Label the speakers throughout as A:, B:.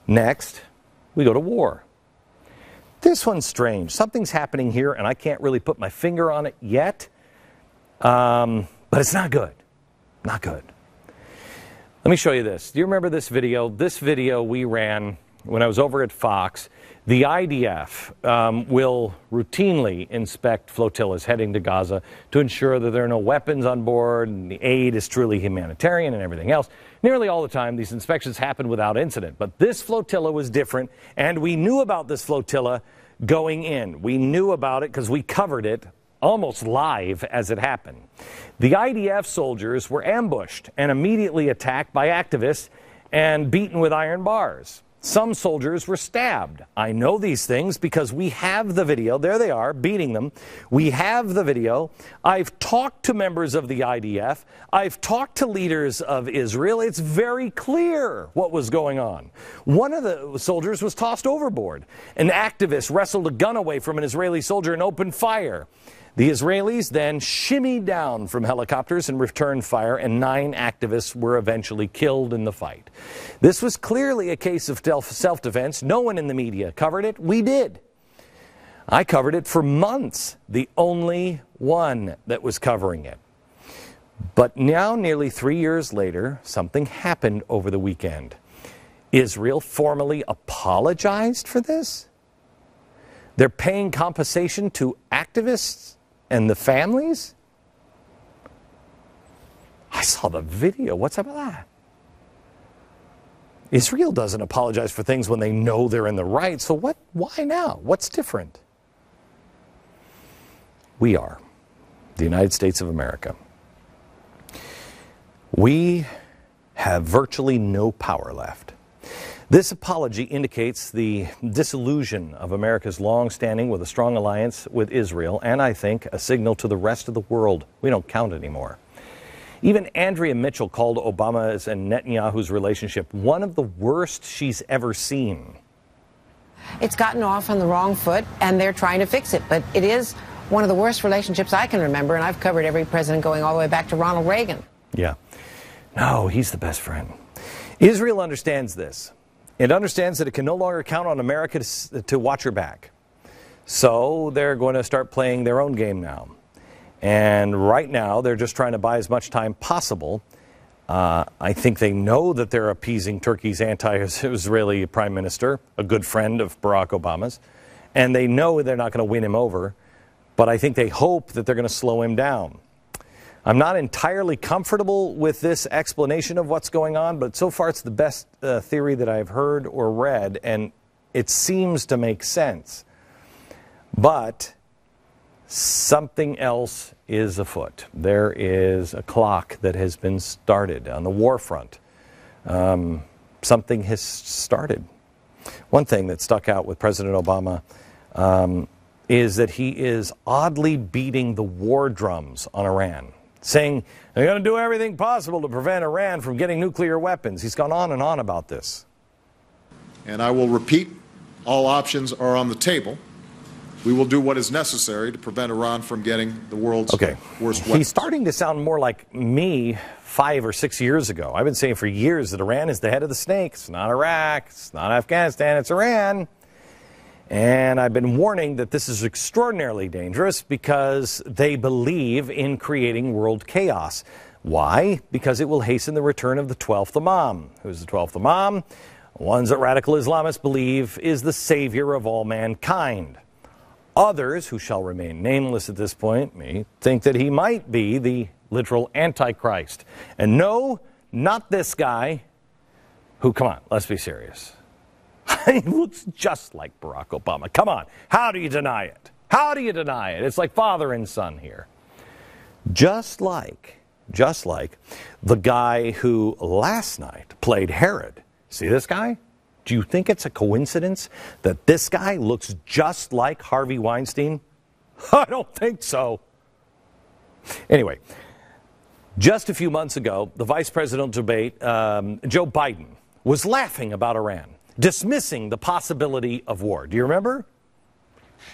A: Next, we go to war. This one's strange. Something's happening here, and I can't really put my finger on it yet. But it's not good. Not good. Let me show you this. Do you remember this video? This video we ran when I was over at Fox. The IDF will routinely inspect flotillas heading to Gaza to ensure that there are no weapons on board and the aid is truly humanitarian and everything else. Nearly all the time, these inspections happen without incident. But this flotilla was different, and we knew about this flotilla going in. We knew about it because we covered it almost live as it happened. The IDF soldiers were ambushed and immediately attacked by activists and beaten with iron bars. Some soldiers were stabbed. I know these things because we have the video. There they are, beating them. We have the video. I've talked to members of the IDF. I've talked to leaders of Israel. It's very clear what was going on. One of the soldiers was tossed overboard. An activist wrestled a gun away from an Israeli soldier and opened fire. The Israelis then shimmied down from helicopters and returned fire, and 9 activists were eventually killed in the fight. This was clearly a case of self-defense. No one in the media covered it. We did. I covered it for months, the only one that was covering it. But now, nearly 3 years later, something happened over the weekend. Israel formally apologized for this. They're paying compensation to activists and the families? I saw the video. What's up with that? Israel doesn't apologize for things when they know they're in the right. So why now? What's different? We are the United States of America. We have virtually no power left. This apology indicates the disillusion of America's long-standing with a strong alliance with Israel, and I think a signal to the rest of the world. We don't count anymore. Even Andrea Mitchell called Obama's and Netanyahu's relationship one of the worst she's ever seen.
B: It's gotten off on the wrong foot, and they're trying to fix it, but it is one of the worst relationships I can remember, and I've covered every president going all the way back to Ronald Reagan.
A: Yeah. No, he's the best friend. Israel understands this. It understands that it can no longer count on America to watch her back. So they're going to start playing their own game now. And right now, they're just trying to buy as much time possible. I think they know that they're appeasing Turkey's anti-Israeli prime minister, a good friend of Barack Obama's. And they know they're not going to win him over. But I think they hope that they're going to slow him down. I'm not entirely comfortable with this explanation of what's going on, but so far it's the best theory that I've heard or read, and it seems to make sense. But something else is afoot. There is a clock that has been started on the war front. Something has started. One thing that stuck out with President Obama is that he is oddly beating the war drums on Iran, saying they're going to do everything possible to prevent Iran from getting nuclear weapons. He's gone on and on about this.
C: And I will repeat, all options are on the table. We will do what is necessary to prevent Iran from getting the world's worst weapons.
A: He's starting to sound more like me 5 or 6 years ago. I've been saying for years that Iran is the head of the snake. It's not Iraq. It's not Afghanistan. It's Iran. And I've been warning that this is extraordinarily dangerous because they believe in creating world chaos. Why? Because it will hasten the return of the 12th Imam. Who's the 12th Imam? Ones that radical Islamists believe is the savior of all mankind. Others, who shall remain nameless at this point, may think that he might be the literal Antichrist. And no, not this guy who, come on, let's be serious. He looks just like Barack Obama. Come on. How do you deny it? How do you deny it? It's like father and son here. Just like the guy who last night played Herod. See this guy? Do you think it's a coincidence that this guy looks just like Harvey Weinstein? I don't think so. Anyway, just a few months ago, the vice presidential debate, Joe Biden, was laughing about Iran, dismissing the possibility of war. Do you remember?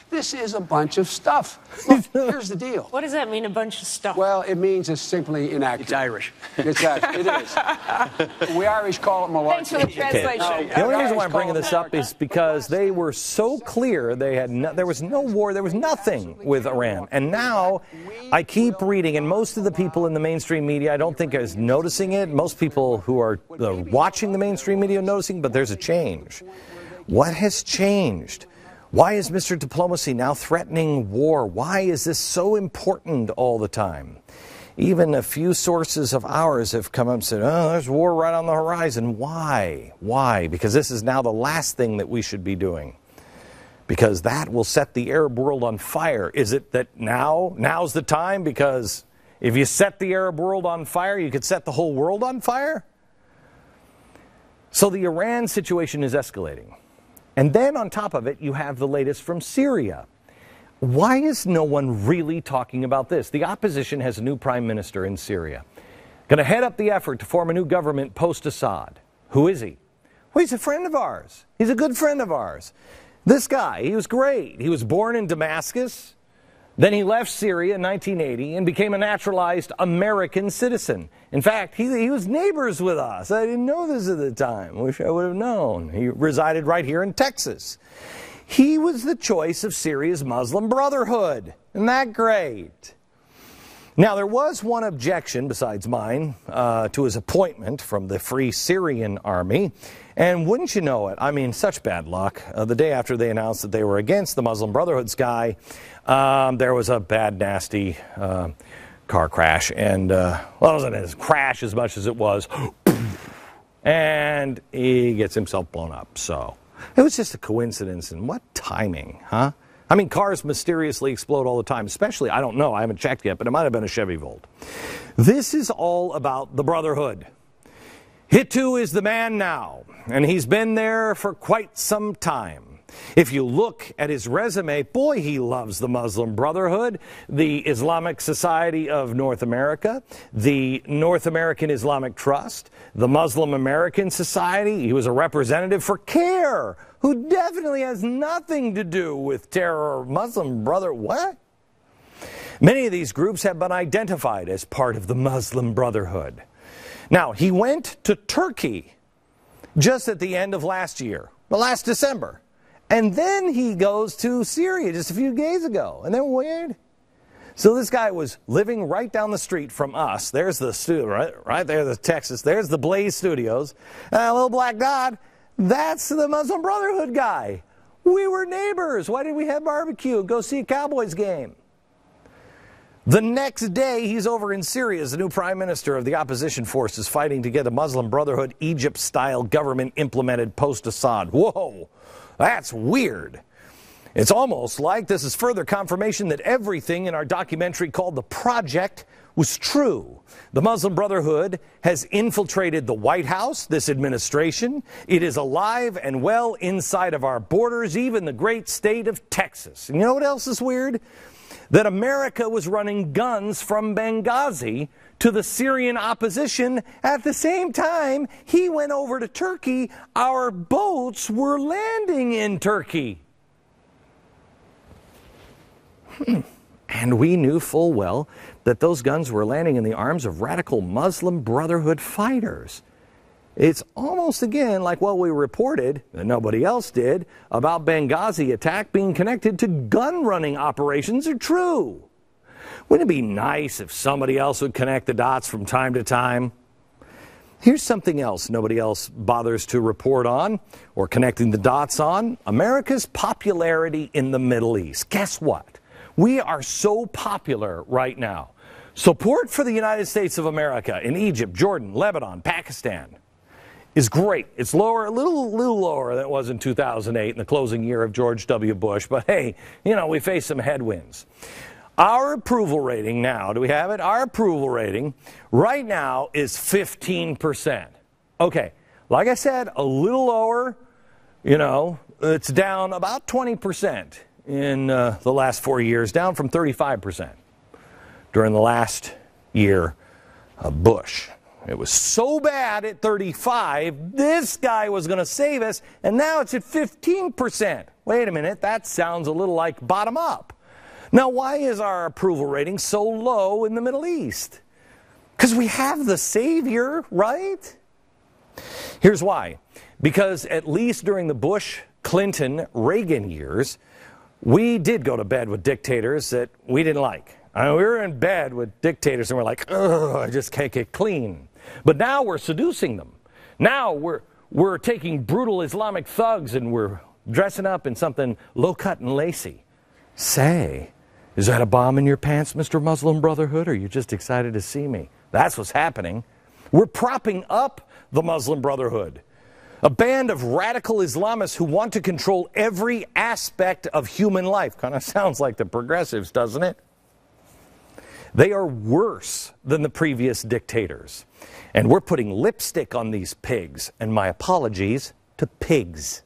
D: This is a bunch of stuff. Look, here's the deal.
E: What does that mean, a bunch of stuff?
D: Well, it means it's simply inaccurate.
F: It's Irish.
D: It's Irish. It is. We Irish call it malarkey.
E: Thanks for the translation.
A: Okay. The only reason why I'm bringing this up is because they were so clear they had there was no war, there was nothing with Iran. And now I keep reading, and most of the people in the mainstream media I don't think is noticing it. Most people who are watching the mainstream media are noticing, but there's a change. What has changed? Why is Mr. Diplomacy now threatening war? Why is this so important all the time? Even a few sources of ours have come up and said, oh, there's war right on the horizon. Why? Why? Because this is now the last thing that we should be doing. Because that will set the Arab world on fire. Is it that now's the time? Because if you set the Arab world on fire, you could set the whole world on fire? So the Iran situation is escalating. And then on top of it, you have the latest from Syria. Why is no one really talking about this? The opposition has a new prime minister in Syria. Going to head up the effort to form a new government post-Assad. Who is he? Well, he's a friend of ours. He's a good friend of ours. This guy, he was great. He was born in Damascus. Then he left Syria in 1980 and became a naturalized American citizen. In fact, he was neighbors with us. I didn't know this at the time. Wish I would have known. He resided right here in Texas. He was the choice of Syria's Muslim Brotherhood. Isn't that great? Now, there was one objection, besides mine, to his appointment from the Free Syrian Army. And wouldn't you know it, I mean, such bad luck. The day after they announced that they were against the Muslim Brotherhood's guy, there was a bad, nasty car crash. And, well, it wasn't a crash as much as it was. And he gets himself blown up. So it was just a coincidence. And what timing, huh? I mean, cars mysteriously explode all the time, especially, I don't know, I haven't checked yet, but it might have been a Chevy Volt. This is all about the Brotherhood. Hittu is the man now, and he's been there for quite some time. If you look at his resume, boy, he loves the Muslim Brotherhood, the Islamic Society of North America, the North American Islamic Trust, the Muslim American Society. He was a representative for CARE, who definitely has nothing to do with terror or Muslim Brotherhood. What? Many of these groups have been identified as part of the Muslim Brotherhood. Now, he went to Turkey just at the end of last year, last December. And then he goes to Syria just a few days ago. And then weird. So this guy was living right down the street from us. There's the studio, right there, the Texas. There's the Blaze Studios. And a little black dot, that's the Muslim Brotherhood guy. We were neighbors. Why did we have barbecue? Go see a Cowboys game. The next day, he's over in Syria as the new prime minister of the opposition forces fighting to get a Muslim Brotherhood Egypt-style government implemented post-Assad. Whoa, that's weird. It's almost like this is further confirmation that everything in our documentary called The Project was true. The Muslim Brotherhood has infiltrated the White House, this administration. It is alive and well inside of our borders, even the great state of Texas. And you know what else is weird? That America was running guns from Benghazi to the Syrian opposition. At the same time, he went over to Turkey. Our boats were landing in Turkey. And we knew full well that those guns were landing in the arms of radical Muslim Brotherhood fighters. It's almost, again, like what we reported, that nobody else did, about Benghazi attack being connected to gun-running operations are true. Wouldn't it be nice if somebody else would connect the dots from time to time? Here's something else nobody else bothers to report on or connecting the dots on. America's popularity in the Middle East. Guess what? We are so popular right now. Support for the United States of America in Egypt, Jordan, Lebanon, Pakistan is great. It's lower, a little lower than it was in 2008 in the closing year of George W. Bush. But hey, you know, we face some headwinds. Our approval rating now, do we have it? Our approval rating right now is 15%. Okay, like I said, a little lower, you know, it's down about 20% in the last 4 years, down from 35% during the last year of Bush. It was so bad at 35, this guy was going to save us, and now it's at 15%. Wait a minute, that sounds a little like bottom up. Now, why is our approval rating so low in the Middle East? Because we have the Savior, right? Here's why. Because at least during the Bush, Clinton, Reagan years, we did go to bed with dictators that we didn't like. I mean, we were in bed with dictators and we're like, ugh, I just can't get clean. But now we're seducing them. Now we're taking brutal Islamic thugs and we're dressing up in something low-cut and lacy. Say, is that a bomb in your pants, Mr. Muslim Brotherhood, or are you just excited to see me? That's what's happening. We're propping up the Muslim Brotherhood, a band of radical Islamists who want to control every aspect of human life. Kind of sounds like the progressives, doesn't it? They are worse than the previous dictators. And we're putting lipstick on these pigs. And my apologies to pigs.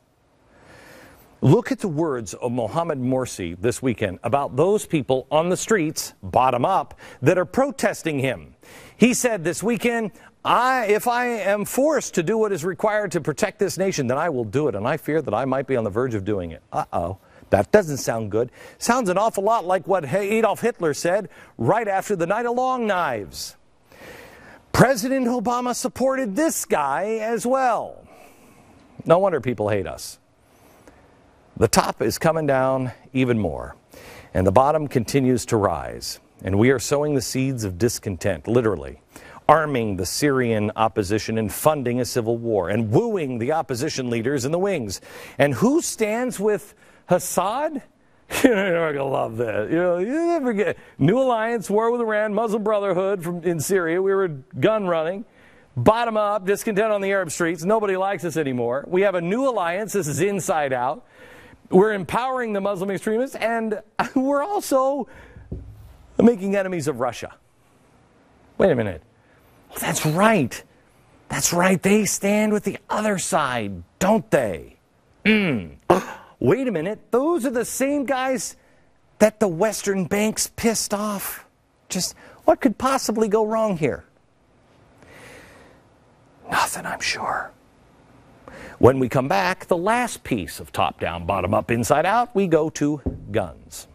A: Look at the words of Mohammed Morsi this weekend about those people on the streets, bottom up, that are protesting him. He said this weekend, if I am forced to do what is required to protect this nation, then I will do it. And I fear that I might be on the verge of doing it. Uh-oh. That doesn't sound good. Sounds an awful lot like what Adolf Hitler said right after the Night of Long Knives. President Obama supported this guy as well. No wonder people hate us. The top is coming down even more, and the bottom continues to rise. And we are sowing the seeds of discontent, literally, arming the Syrian opposition and funding a civil war, and wooing the opposition leaders in the wings. And who stands with Assad? You're going to love that. You never forget. New alliance, war with Iran, Muslim Brotherhood in Syria. We were gun running. Bottom up, discontent on the Arab streets. Nobody likes us anymore. We have a new alliance. This is inside out. We're empowering the Muslim extremists, and we're also making enemies of Russia. Wait a minute. Oh, that's right. That's right. They stand with the other side, don't they? Wait a minute. Those are the same guys that the Western banks pissed off. Just what could possibly go wrong here? Nothing, I'm sure. When we come back, the last piece of top down, bottom up, inside out, we go to guns.